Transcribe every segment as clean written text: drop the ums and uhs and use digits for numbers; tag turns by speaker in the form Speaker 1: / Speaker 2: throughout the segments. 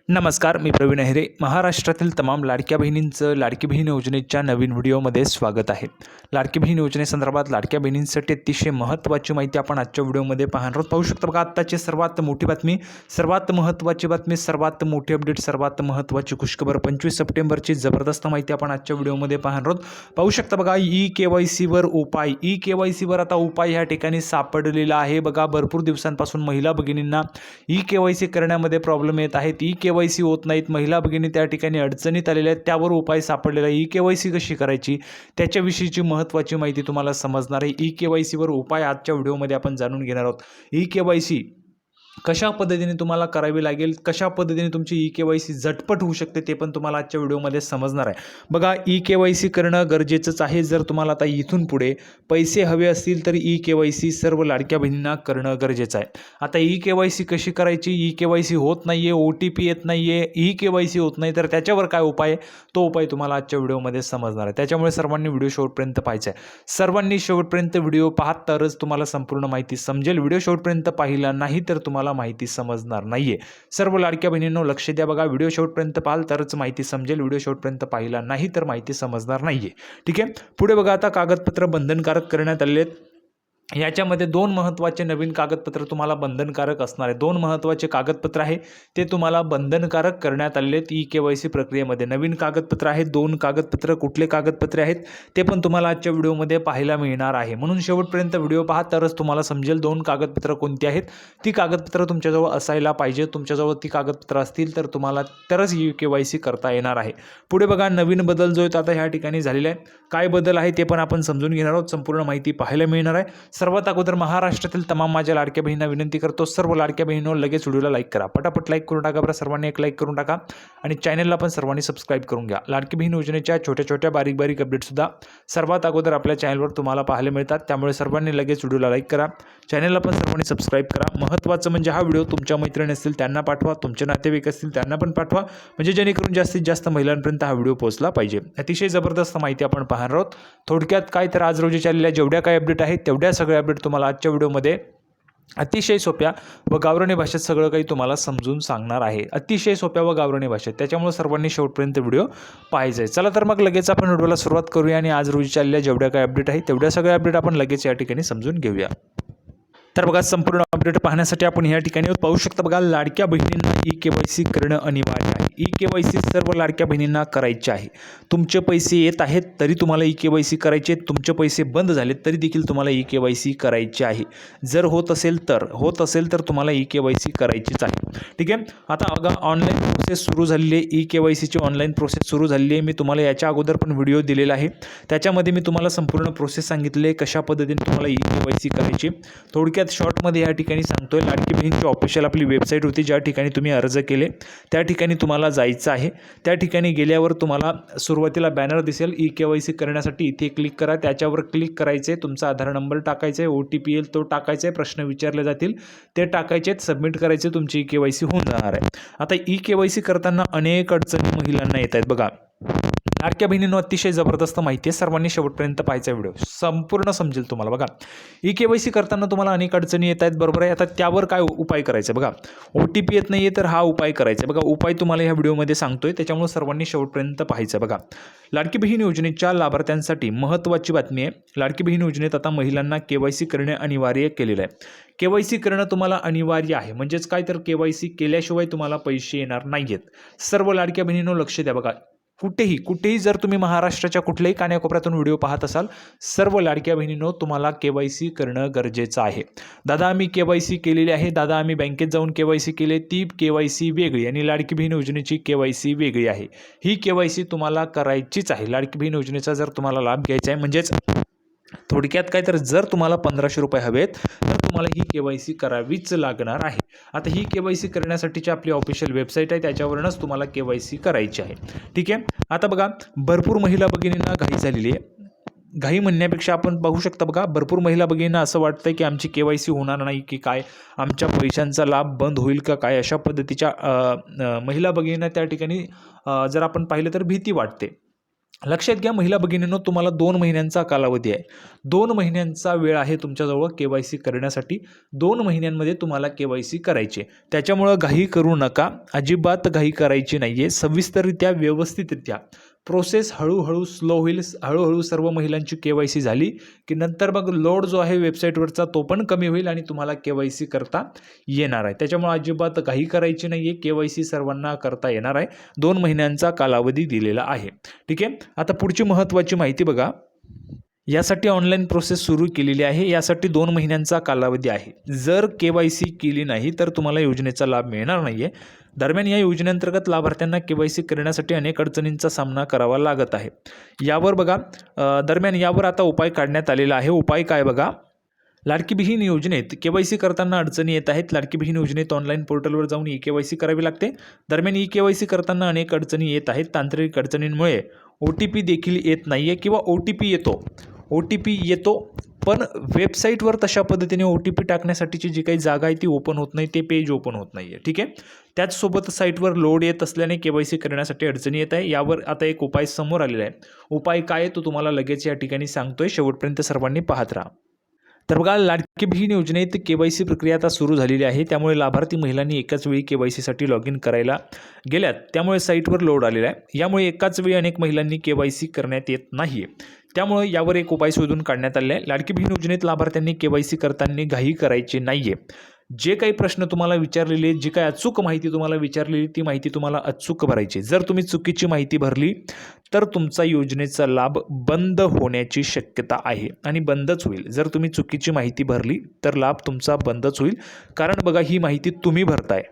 Speaker 1: नमस्कार, मी प्रवीण अहिरे. महाराष्ट्रातील तमाम लाडक्या बहिणींचं लाडकी बहीण योजनेच्या नवीन व्हिडिओमध्ये स्वागत आहे. लाडकी बहीण योजनेसंदर्भात लाडक्या बहिणींसाठी अतिशय महत्त्वाची माहिती आपण आजच्या व्हिडिओमध्ये पाहणार आहोत. पाहू शकता बघा, आत्ताची सर्वात मोठी बातमी, सर्वात महत्त्वाची बातमी, सर्वात मोठी अपडेट, सर्वात महत्त्वाची खुशखबर 25 सप्टेंबरची जबरदस्त माहिती आपण आजच्या व्हिडिओमध्ये पाहणार आहोत. पाहू शकता बघा, ई-KYCवर उपाय, ई-KYCवर आता उपाय ह्या ठिकाणी सापडलेला आहे. बघा, भरपूर दिवसांपासून महिला भगिनींना ई-KYC करण्यामध्ये प्रॉब्लेम येत आहेत. ई-KYC होत नाहीत, महिला भगिनी त्या ठिकाणी अडचणीत आलेल्या आहेत. त्यावर उपाय सापडलेला आहे. ई-KYC कशी करायची त्याच्याविषयीची महत्त्वाची माहिती तुम्हाला समजणार आहे. ई-KYCवर उपाय आजच्या व्हिडिओमध्ये आपण जाणून घेणार आहोत. ई-KYC कशा पद्धतीने तुम्हाला करावी लागेल, कशा पद्धतीने तुमची ई-KYC झटपट होऊ शकते ते पण तुम्हाला आजच्या व्हिडिओमध्ये समजणार आहे. बघा, ई-KYC करणं गरजेचंच आहे. जर तुम्हाला आता इथून पुढे पैसे हवे असतील तर ई-KYC सर्व लाडक्या बहिणींना करणं गरजेचं आहे. आता ई-KYC कशी करायची, ई-KYC होत नाही आहे, OTP येत नाही आहे, ई-KYC होत नाही, तर त्याच्यावर काय उपाय आहे, तो उपाय तुम्हाला आजच्या व्हिडिओमध्ये समजणार आहे. त्याच्यामुळे सर्वांनी व्हिडिओ शेवटपर्यंत पाहायचा आहे. सर्वांनी शेवटपर्यंत व्हिडिओ पाहत तरच तुम्हाला संपूर्ण माहिती समजेल. व्हिडिओ शेवटपर्यंत पाहिला नाही तर तुम्हाला माहिती समजणार नाहीये. सर्व लाडक्या बहिणींनो लक्ष द्या. बघा, व्हिडिओ शेवटपर्यंत पाहाल तरच माहिती समजेल. व्हिडिओ शेवटपर्यंत पाहिला नाही तर माहिती समजणार नाहीये. ठीक आहे, पुढे बघा, आता कागदपत्र बंधनकारक करण्यात आलेले आहेत. याच्यामध्ये दोन महत्त्वाचे नवीन कागदपत्र तुम्हाला बंधनकारक असणार आहे. दोन महत्त्वाचे कागदपत्र आहे ते तुम्हाला बंधनकारक करण्यात आलेले आहेत ई-KYC प्रक्रियेमध्ये. नवीन कागदपत्र आहेत, दोन कागदपत्र. कुठले कागदपत्रे आहेत ते पण तुम्हाला आजच्या व्हिडिओमध्ये पाहायला मिळणार आहे. म्हणून शेवटपर्यंत व्हिडिओ पहा तरच तुम्हाला समजेल दोन कागदपत्र कोणती आहेत. ती कागदपत्र तुमच्याजवळ असायला पाहिजे. तुमच्याजवळ ती कागदपत्र असतील तर तुम्हाला तरच ई-KYC करता येणार आहे. पुढे बघा, नवीन बदल जो आहे आता ह्या ठिकाणी झालेला आहे. काय बदल आहे ते पण आपण समजून घेणार आहोत. संपूर्ण माहिती पाहायला मिळणार आहे. सर्वात अगोदर महाराष्ट्रातील तमाम माझ्या लाडक्या बहिणींना विनंती करतो, सर्व लाडक्या बहिणींनो लगेच व्हिडिओला लाईक करा. पटापट लाईक करून टाका बरं. सर्वांनी एक लाईक करून टाका आणि चॅनलला पण सर्वांनी सबस्क्राईब करून घ्या. लाडकी बहीण योजनेच्या छोट्या छोट्या बारीक बारीक अपडेटसुद्धा सर्वात अगोदर आपल्या चॅनलवर तुम्हाला पाहायला मिळतात. त्यामुळे सर्वांनी लगेच व्हिडिओला लाईक करा, चॅनलला पण सर्वांनी सबस्क्राईब करा. महत्त्वाचं म्हणजे हा व्हिडिओ तुमच्या मैत्रिणी असतील त्यांना पाठवा, तुमचे नातेवाईक असतील त्यांना पण पाठवा, म्हणजे जेणेकरून जास्तीत जास्त महिलांपर्यंत हा व्हिडिओ पोहोचला पाहिजे. अतिशय जबरदस्त माहिती आपण पाहणार आहोत. थोडक्यात काय तर आज रोजी चाललेल्या जेवढ्या काही अपडेट आहेत तेवढ्या सगळ्या अपडेट तुम्हाला आजच्या व्हिडिओमध्ये अतिशय सोप्या व गावरानी भाषेत सगळं काही तुम्हाला समजून सांगणार आहे. अतिशय सोप्या व गावरानी भाषेत. त्याच्यामुळे सर्वांनी शेवटपर्यंत व्हिडिओ पाहायचा आहे. चला तर मग लगेच आपण व्हिडिओला सुरुवात करूया आणि आज रोजी चाललेल्या जेवढ्या काही अपडेट आहेत तेवढ्या सगळ्या अपडेट आपण लगेच या ठिकाणी समजून घेऊया. तर बघा, संपूर्ण अपडेट पाहण्यासाठी आपण या ठिकाणी पाहू शकता. बघा, लाडक्या बहिणींना ई-KYC करणं अनिवार्य आहे. ई-KYC सर्व लाडक्या बहिणींना करायचे आहे. तुमचे पैसे येत आहेत तरी तुम्हाला ई-KYC करायचे, तुमचे पैसे बंद झालेत तरी देखील तुम्हाला ई-KYC करायचे आहे. जर होत असेल तर तुम्हाला ई-KYC करायचीच आहे. ठीक आहे, आता बघा, ऑनलाईन प्रोसेस सुरू झालेली आहे. ई-KYCची ऑनलाईन प्रोसेस सुरू झालेली आहे. मी तुम्हाला याच्या अगोदर पण व्हिडिओ दिलेला आहे. त्याच्यामध्ये मी तुम्हाला संपूर्ण प्रोसेस सांगितले कशा पद्धतीने तुम्हाला ई-KYC करायची. थोडक्यात शॉर्टमध्ये या ठिकाणी सांगतोय. लाडकी बहीणची ऑफिशियल आपली वेबसाईट होती, ज्या ठिकाणी तुम्ही अर्ज केले त्या ठिकाणी तुम्हाला जायचं आहे. त्या ठिकाणी गेल्यावर तुम्हाला सुरुवातीला बॅनर दिसेल ई-KYC करण्यासाठी. इथे क्लिक करा, त्याच्यावर क्लिक करायचे, तुमचा आधार नंबर टाकायचा आहे, OTP येईल तो टाकायचा आहे, प्रश्न विचारले जातील ते टाकायचे, सबमिट करायचे, तुमची ई-KYC होऊन जाणार आहे. आता ई-KYC करताना अनेक अडचणी महिलांना येत आहेत. बघा, लाडक्या बहिणींनो अतिशय जबरदस्त माहिती आहे. सर्वांनी शेवटपर्यंत पाहायचा व्हिडिओ संपूर्ण समजेल तुम्हाला. बघा, ई-KYC करताना तुम्हाला अनेक अडचणी येत आहेत, बरोबर आहे. आता त्यावर काय उपाय करायचा? बघा, OTP येत नाही आहे तर हा उपाय करायचा. बघा, उपाय तुम्हाला ह्या व्हिडिओमध्ये सांगतोय, त्याच्यामुळे सर्वांनी शेवटपर्यंत पाहायचं. बघा, लाडकी बहीण योजनेच्या लाभार्थ्यांसाठी महत्त्वाची बातमी आहे. लाडकी बहीण योजनेत आता महिलांना KYC करणे अनिवार्य केलेलं आहे. KYC करणं तुम्हाला अनिवार्य आहे. म्हणजेच काय तर KYC केल्याशिवाय तुम्हाला पैसे येणार नाहीयेत. सर्व लाडक्या बहिणींनो लक्ष द्या. बघा, कुठेही जर तुम्ही महाराष्ट्राच्या कुठल्याही कानाकोपऱ्यातून व्हिडिओ पाहत असाल, सर्व लाडक्या बहिणींनो तुम्हाला KYC करणं गरजेचं आहे. दादा आम्ही KYC केलेली आहे, दादा आम्ही बँकेत जाऊन KYC केले, ती KYC वेगळी आणि लाडकी बहीण योजनेची KYC वेगळी आहे. ही KYC तुम्हाला करायचीच आहे. लाडकी बहीण योजनेचा जर तुम्हाला लाभ घ्यायचा आहे, म्हणजेच थोडक्यात काय तर जर तुम्हाला 1500 रुपये हवेत तर तुम्हाला ही KYC करावीच लागणार आहे. आता ही KYC करण्यासाठीची आपली ऑफिशियल वेबसाईट आहे, त्याच्यावरूनच तुम्हाला KYC करायची आहे. ठीक आहे, आता बघा, भरपूर महिला भगिनींना घाई झालेली आहे. घाई म्हणण्यापेक्षा आपण पाहू शकता. बघा, भरपूर महिला भगिनींना असं वाटतंय की आमची KYC होणार नाही की काय, आमच्या पैशांचा लाभ बंद होईल का काय, अशा पद्धतीच्या महिला भगिनींना त्या ठिकाणी जर आपण पाहिलं तर भीती वाटते. लक्षात घ्या महिला भगिनींनो, तुम्हाला 2 महिन्यांचा कालावधी आहे. 2 महिन्यांचा वेळ आहे तुमच्याजवळ KYC करण्यासाठी. 2 महिन्यांमध्ये तुम्हाला KYC करायची आहे. त्याच्यामुळं घाई करू नका. अजिबात घाई करायची नाही आहे. सविस्तररित्या, व्यवस्थितरित्या प्रोसेस हळूहळू स्लो होईल. हळूहळू सर्व महिलांची KYC झाली की नंतर मग लोड जो आहे वेबसाईटवरचा तो पण कमी होईल आणि तुम्हाला KYC करता येणार आहे. त्याच्यामुळे अजिबात घाई करायची नाही आहे. KYC सर्वांना करता येणार आहे. 2 महिन्यांचा कालावधी दिलेला आहे. ठीक आहे. आता पुढची महत्त्वाची माहिती बघा. यासाठी ऑनलाईन प्रोसेस सुरू केलेली आहे. यासाठी 2 महिन्यांचा कालावधी आहे. जर KYC केली नाही तर तुम्हाला योजनेचा लाभ मिळणार नाही आहे. दरम्यान या योजनेअंतर्गत लाभार्थ्यांना KYC करण्यासाठी अनेक अडचणींचा सामना करावा लागत आहे. यावर बघा दरम्यान यावर आता उपाय काढण्यात आलेला आहे. उपाय काय बघा. लाडकी बहीण योजनेत KYC करताना अडचणी येत आहेत. लाडकी बहीण योजनेत ऑनलाईन पोर्टलवर जाऊन KYC करावी लागते. दरम्यान KYC करताना अनेक अडचणी येत आहेत. तांत्रिक अडचणींमुळे OTP देखील येत नाही आहे किंवा OTP येतो पण वेबसाईटवर तशा पद्धतीने OTP टाकण्यासाठीची जी काही जागा आहे ती ओपन होत नाही. ते पेज ओपन होत नाही आहे. ठीक आहे. त्याचसोबत साईटवर लोड येत असल्याने KYC करण्यासाठी अडचणी येत आहे. यावर आता एक उपाय समोर आलेला आहे. उपाय काय आहे तो तुम्हाला लगेच या ठिकाणी सांगतोय. शेवटपर्यंत सर्वांनी पाहत राहा. तर बघा लाडकी बहीण योजनेत KYC प्रक्रिया आता सुरू झालेली आहे. त्यामुळे लाभार्थी महिलांनी एकाच वेळी KYCसाठी लॉग इन करायला गेल्यात. त्यामुळे साईटवर लोड आलेला आहे. यामुळे एकाच वेळी अनेक महिलांनी KYC करण्यात येत नाही आहे. त्यामुळे यावर एक उपाय शोधून काढण्यात आले आहे. लाडकी बहीण योजनेत लाभार्थ्यांनी KYC करताना घाई करायची नाही आहे. जे काही प्रश्न तुम्हाला विचारलेले, जी काही अचूक माहिती तुम्हाला विचारलेली ती माहिती तुम्हाला अचूक भरायची. जर तुम्ही चुकीची माहिती भरली तर तुमचा योजनेचा लाभ बंद होण्याची शक्यता आहे आणि बंदच होईल. जर तुम्ही चुकीची माहिती भरली तर लाभ तुमचा बंदच होईल. कारण बघा ही माहिती तुम्ही भरताय.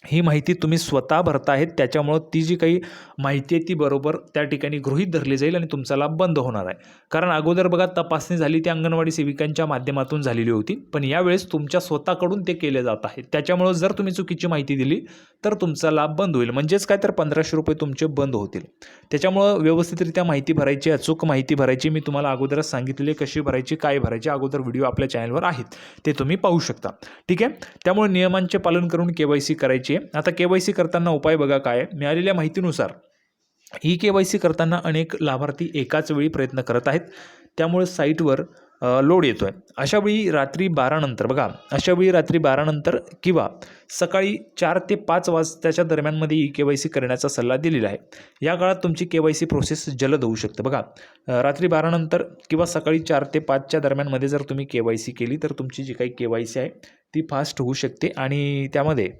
Speaker 1: ही माहिती तुम्ही स्वतः भरताहेत. त्याच्यामुळं ती जी काही माहिती आहे ती बरोबर त्या ठिकाणी गृहीत धरली जाईल आणि तुमचा लाभ बंद होणार आहे. कारण अगोदर बघा तपासणी झाली ती अंगणवाडी सेविकांच्या माध्यमातून झालेली होती. पण यावेळेस तुमच्या स्वतःकडून ते केले जात आहे. त्याच्यामुळं जर तुम्ही चुकीची माहिती दिली तर तुमचा लाभ बंद होईल. म्हणजेच काय तर 1500 रुपये तुमचे बंद होतील. त्याच्यामुळं व्यवस्थितरित्या माहिती भरायची, अचूक माहिती भरायची. मी तुम्हाला अगोदरच सांगितलेले कशी भरायची, काय भरायची. अगोदर व्हिडिओ आपल्या चॅनलवर आहेत ते तुम्ही पाहू शकता. ठीक आहे. त्यामुळे नियमांचे पालन करून KYC करायची. आता KYC करताना उपाय बघा काय. मिळालेल्या माहितीनुसार KYC करताना अनेक लाभार्थी एकाच वेळी प्रयत्न करत आहेत. त्यामुळे साईटवर लोड येतोय. अशा वेळी रात्री 12 नंतर बघा, अशा वेळी रात्री 12 नंतर किंवा सकाळी 4 ते 5 वाजताच्या दरम्यानमध्ये KYC करण्याचा सल्ला दिलेला आहे. या काळात तुमची KYC प्रोसेस जलद होऊ शकते. बघा रात्री 12 नंतर किंवा सकाळी 4 ते 5च्या दरम्यानमध्ये जर तुम्ही KYC केली तर तुमची जी काही KYC आहे ती फास्ट होऊ शकते. आणि त्यामध्ये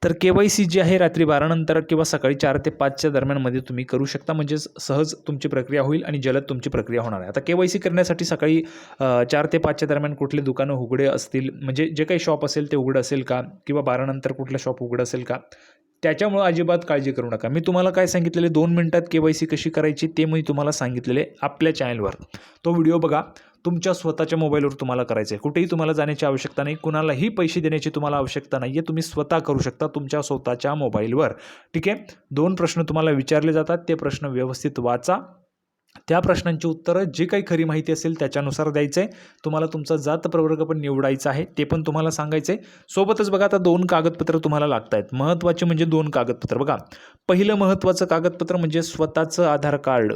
Speaker 1: तर KYC जी आहे रात्री 12 नंतर किंवा सकाळी 4 ते 5च्या दरम्यानमध्ये तुम्ही करू शकता. म्हणजे सहज तुमची प्रक्रिया होईल आणि जलद तुमची प्रक्रिया होणार आहे. आता KYC करण्यासाठी सकाळी 4 ते 5च्या दरम्यान कुठले दुकानं उघडे असतील, म्हणजे जे काही शॉप असेल ते उघडं असेल का, किंवा 12 नंतर कुठलं शॉप उघडं असेल का, त्याच्यामुळं अजिबात काळजी करू नका. मी तुम्हाला काय सांगितलेले 2 मिनिटात KYC कशी करायची ते मी तुम्हाला सांगितलेले आपल्या चॅनलवर. तो व्हिडिओ बघा. तुमच्या स्वतःच्या मोबाईलवर तुम्हाला करायचं आहे. कुठेही तुम्हाला जाण्याची आवश्यकता नाही. कुणालाही पैसे देण्याची तुम्हाला आवश्यकता नाही आहे. तुम्ही स्वतः करू शकता तुमच्या स्वतःच्या मोबाईलवर. ठीक आहे. 2 प्रश्न तुम्हाला विचारले जातात. ते प्रश्न व्यवस्थित वाचा. त्या प्रश्नांची उत्तरं जी काही खरी माहिती असेल त्याच्यानुसार द्यायचं आहे. तुम्हाला तुमचा जात प्रवर्ग पण निवडायचा आहे, ते पण तुम्हाला सांगायचं आहे. सोबतच बघा आता 2 कागदपत्र तुम्हाला लागत आहेत. महत्त्वाचे म्हणजे 2 कागदपत्र बघा. पहिलं महत्त्वाचं कागदपत्र म्हणजे स्वतःचं आधार कार्ड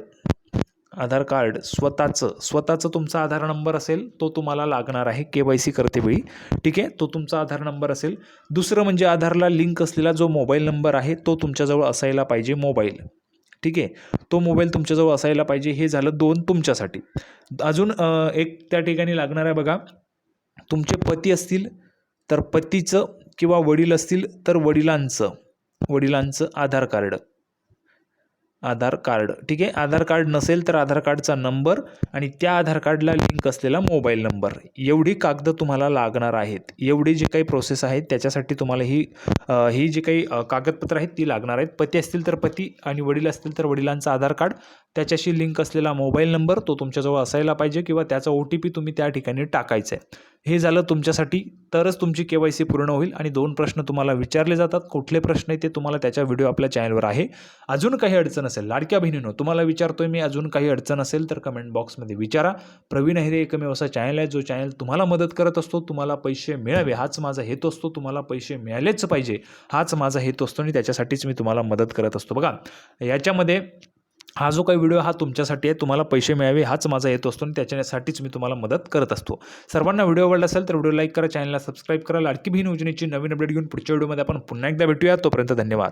Speaker 1: स्वतःचं तुमचा आधार नंबर असेल तो तुम्हाला लागणार आहे KYC करतेवेळी. ठीक आहे. तो तुमचा आधार नंबर असेल. दुसरं म्हणजे आधारला लिंक असलेला जो मोबाईल नंबर आहे तो तुमच्याजवळ असायला पाहिजे. मोबाईल. ठीक आहे. तो मोबाईल तुमच्याजवळ असायला पाहिजे. हे झालं 2 तुमच्यासाठी. अजून एक त्या ठिकाणी लागणार आहे बघा. तुमचे पती असतील तर पतीचं, किंवा वडील असतील तर वडिलांचं आधार कार्ड. ठीक आहे. आधार कार्ड नसेल तर आधार कार्डचा नंबर आणि त्या आधार कार्डला लिंक असलेला मोबाईल नंबर. एवढी कागद तुम्हाला लागणार आहेत. एवढी जी काही प्रोसेस आहे त्याच्यासाठी तुम्हाला ही जी काही कागदपत्र आहेत ती लागणार आहेत. पती असतील तर पती आणि वडील असतील तर वडिलांचा आधार कार्ड, त्याच्याशी लिंक असलेला मोबाईल नंबर तो तुमच्याजवळ असायला पाहिजे किंवा त्याचा OTP तुम्ही त्या ठिकाणी टाकायचा आहे. हे झालं तुमच्यासाठी. तरच तुमची KYC पूर्ण होईल. आणि 2 प्रश्न तुम्हाला विचारले जातात. कुठले प्रश्न आहे ते तुम्हाला त्याच्या व्हिडिओ आपल्या चॅनलवर आहे. अजून काही अडचण असेल लाडक्या बहिणींनो, तुम्हाला विचारतोय मी, अजून काही अडचण असेल तर कमेंट बॉक्समध्ये विचारा. प्रवीण अहिरे एकमेव असा चॅनल आहे जो चॅनल तुम्हाला मदत करत असतो. तुम्हाला पैसे मिळावे हाच माझा हेतू असतो. तुम्हाला पैसे मिळालेच पाहिजे हाच माझा हेतू असतो आणि त्याच्यासाठीच मी तुम्हाला मदत करत असतो. बघा याच्यामध्ये हा जो काही व्हिडिओ हा तुमच्यासाठी आहे, तुम्हाला पैसे मिळावे हाच माझा हेतू असतो आणि त्याच्यासाठीच मी तुम्हाला मदत करत असतो. सर्वांना व्हिडिओ आवडला असेल तर व्हिडिओ लाईक करा, चॅनलला सबस्क्राईब करा. लाडकी बहीण योजनेची नवीन अपडेट घेऊन पुढच्या व्हिडिओमध्ये आपण पुन्हा एकदा भेटूया. तोपर्यंत धन्यवाद.